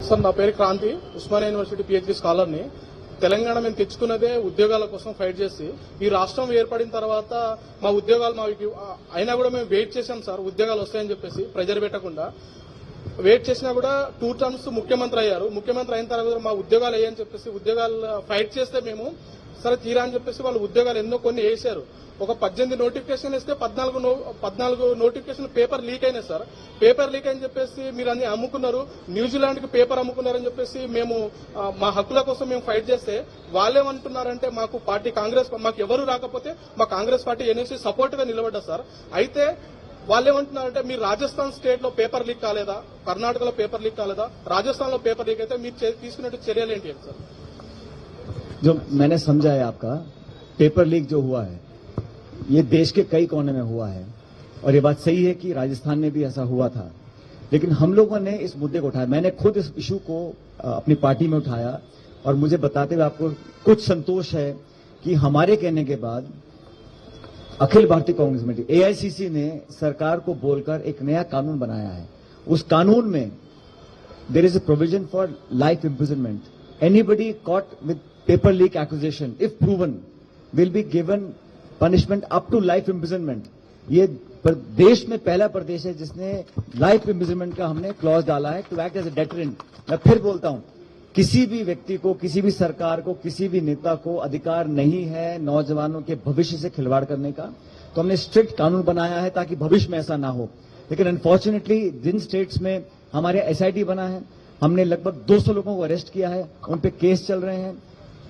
Sir నా పేరు Kranti, Osmania university PhD స్కాలర్ని. Telangana మేము తెచ్చుకున్నదే ఉద్యోగాల కోసం ఫైట్ చేసి, ఈ రాష్ట్రం ఏర్పడిన తర్వాత మా ఉద్యోగాలు అయినా కూడా మేము వెయిట్ చేశాం సార్, ఉద్యోగాలు వస్తాయని చెప్పేసి ప్రెజర్ పెట్టకుండా వెయిట్ చేసినా కూడా 2 టర్మ్స్ ముఖ్యమంత్రి అయ్యారు. ముఖ్యమంత్రి అయిన తర్వాత మా ఉద్యోగాలు అయ్యని చెప్పేసి ఉద్యోగాలు ఫైట్ చేస్తే మేము సరే తీరా అని చెప్పేసి వాళ్ళు ఉద్యోగాలు ఎన్నో కొన్ని వేశారు. ఒక 18 నోటిఫికేషన్ ఇస్తే 14 నోటిఫికేషన్ పేపర్ లీక్ అయినాయి సార్. పేపర్ లీక్ అని చెప్పేసి మీరు అన్ని అమ్ముకున్నారు, న్యూజిలాండ్ కి పేపర్ అమ్ముకున్నారని చెప్పేసి మేము మా హక్కుల కోసం మేము ఫైట్ చేస్తే వాళ్ళేమంటున్నారంటే మాకు పార్టీ కాంగ్రెస్ మాకు ఎవరు రాకపోతే మా కాంగ్రెస్ పార్టీ ఎన్ఎస్సీ సపోర్ట్ గా నిలబడ్డా సార్. అయితే వాళ్ళేమంటున్నారంటే మీరు రాజస్థాన్ స్టేట్ లో పేపర్ లీక్ కాలేదా, కర్ణాటకలో పేపర్ లీక్ కాలేదా, రాజస్థాన్ లో పేపర్ లీక్ అయితే మీరు తీసుకునే చర్యలు ఏంటి సార్? जो मैंने समझा है आपका पेपर लीक जो हुआ है ये देश के कई कोने में हुआ है और ये बात सही है कि राजस्थान में भी ऐसा हुआ था, लेकिन हम लोगों ने इस मुद्दे को उठाया। मैंने खुद इस इशू को अपनी पार्टी में उठाया और मुझे बताते हुए आपको कुछ संतोष है कि हमारे कहने के बाद अखिल भारतीय कांग्रेस कमेटी एआईसीसी ने सरकार को बोलकर एक नया कानून बनाया है। उस कानून में there is a provision for life imprisonment. Anybody caught with paper leak accusation if proven will be given punishment up to life imprisonment. ये देश में पहला प्रदेश है जिसने लाइफ इम्प्रिजनमेंट का हमने क्लॉज डाला है to act as a deterrent. मैं फिर बोलता हूं, किसी भी व्यक्ति को, किसी भी सरकार को, किसी भी नेता को अधिकार नहीं है नौजवानों के भविष्य से खिलवाड़ करने का. तो हमने स्ट्रिक्ट कानून बनाया है ताकि भविष्य में ऐसा ना हो. लेकिन अनफॉर्चुनेटली जिन स्टेट्स में हमारे एसआईटी बना है, हमने लगभग 200 लोगों को अरेस्ट किया है, उन पे केस चल रहे हैं.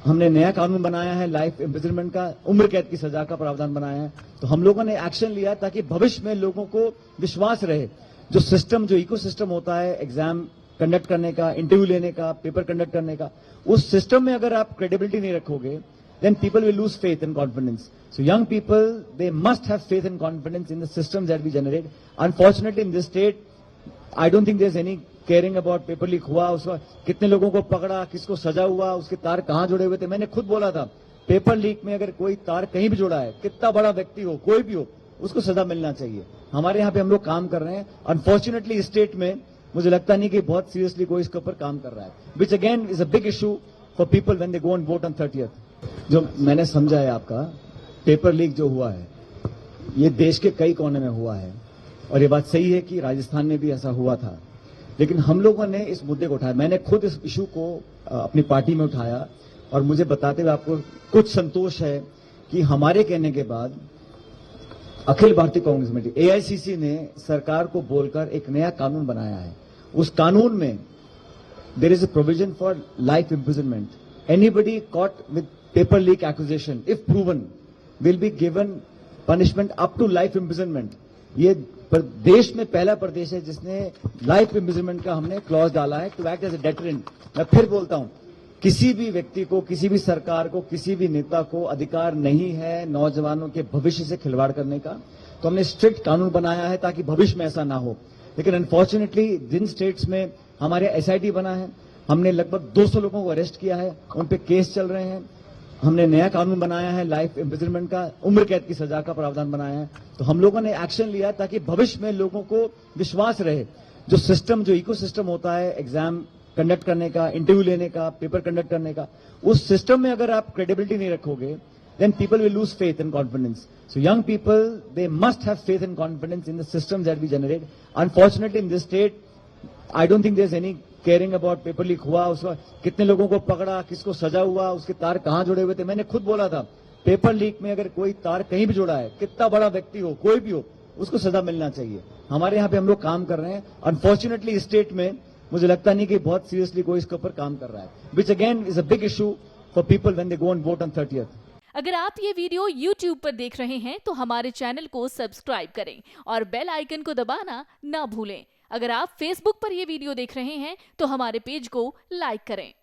हमने नया कानून बनाया है लाइफ इम्प्रिजनमेंट का, उम्र कैद की सजा का प्रावधान बनाया है. तो हम लोगों ने एक्शन लिया ताकि भविष्य में लोगों को विश्वास रहे. जो सिस्टम, जो इको सिस्टम होता है एग्जाम कंडक्ट करने का, इंटरव्यू लेने का, पेपर कंडक्ट करने का, उस सिस्टम में अगर आप क्रेडिबिलिटी नहीं रखोगे then people will lose faith and confidence. So young people, they must have faith and confidence in the systems that we generate. Unfortunately in this state I don't think there's any caring about paper leak हुआ, उसका कितने लोगों को पकड़ा, किसको सजा हुआ, उसके तार कहां जुड़े हुए थे. मैंने खुद बोला था पेपर लीक में अगर कोई तार कहीं भी जुड़ा है, कितना बड़ा व्यक्ति हो, कोई भी हो, उसको सजा मिलना चाहिए. हमारे यहाँ पे हम लोग काम कर रहे हैं. अनफॉर्चुनेटली इस स्टेट में मुझे लगता नहीं कि बहुत सीरियसली कोई इसके ऊपर काम कर रहा है, which again is a big issue for people when they go and vote on 30th. जो मैंने समझा है आपका पेपर लीक जो हुआ है ये देश के कई कोने में हुआ है और ये बात सही है कि राजस्थान में भी ऐसा हुआ था, लेकिन हम लोगों ने इस मुद्दे को उठाया. मैंने खुद इस इशू को अपनी पार्टी में उठाया और मुझे बताते हुए आपको कुछ संतोष है कि हमारे कहने के बाद अखिल भारतीय कांग्रेस कमेटी एआईसीसी ने सरकार को बोलकर एक नया कानून बनाया है. उस कानून में there is a provision for life imprisonment. Anybody caught with paper leak accusation if proven will be given punishment up to life imprisonment. ये देश में पहला प्रदेश है जिसने लाइफ इम्प्रिजनमेंट का हमने क्लॉज डाला है to act as a deterrent. मैं फिर बोलता हूं, किसी भी व्यक्ति को, किसी भी सरकार को, किसी भी नेता को अधिकार नहीं है नौजवानों के भविष्य से खिलवाड़ करने का. तो हमने स्ट्रिक्ट कानून बनाया है ताकि भविष्य में ऐसा ना हो. लेकिन अनफॉर्चुनेटली जिन स्टेट्स में हमारे एसआईटी बना है, हमने लगभग 200 लोगों को अरेस्ट किया है, उन पे केस चल रहे हैं. हमने नया कानून बनाया है लाइफ इम्प्रिजनमेंट का, उम्र कैद की सजा का प्रावधान बनाया है. तो हम लोगों ने एक्शन लिया ताकि भविष्य में लोगों को विश्वास रहे. जो सिस्टम, जो इको सिस्टम होता है एग्जाम कंडक्ट करने का, इंटरव्यू लेने का, पेपर कंडक्ट करने का, उस सिस्टम में अगर आप क्रेडिबिलिटी नहीं रखोगे then people will lose faith and confidence. So young people, they must have faith and confidence in the systems that we generate. Unfortunately in this state I don't think there's any caring about paper leak हुआ, उसका कितने लोगों को पकड़ा, किसको सजा हुआ, उसके तार कहां जुड़े हुए थे. मैंने खुद बोला था पेपर लीक में अगर कोई तार कहीं भी जुड़ा है, कितना बड़ा व्यक्ति हो, कोई भी हो, उसको सजा मिलना चाहिए. हमारे यहाँ पे हम लोग काम कर रहे हैं. अनफॉर्चुनेटली इस स्टेट में मुझे लगता नहीं कि बहुत सीरियसली कोई इसके ऊपर काम कर रहा है, which again is a big issue for people when they go and vote on 30th. अगर आप ये वीडियो YouTube पर देख रहे हैं तो हमारे चैनल को सब्सक्राइब करें और बेल आइकन को दबाना ना भूलें. अगर आप Facebook पर ये वीडियो देख रहे हैं तो हमारे पेज को लाइक करें.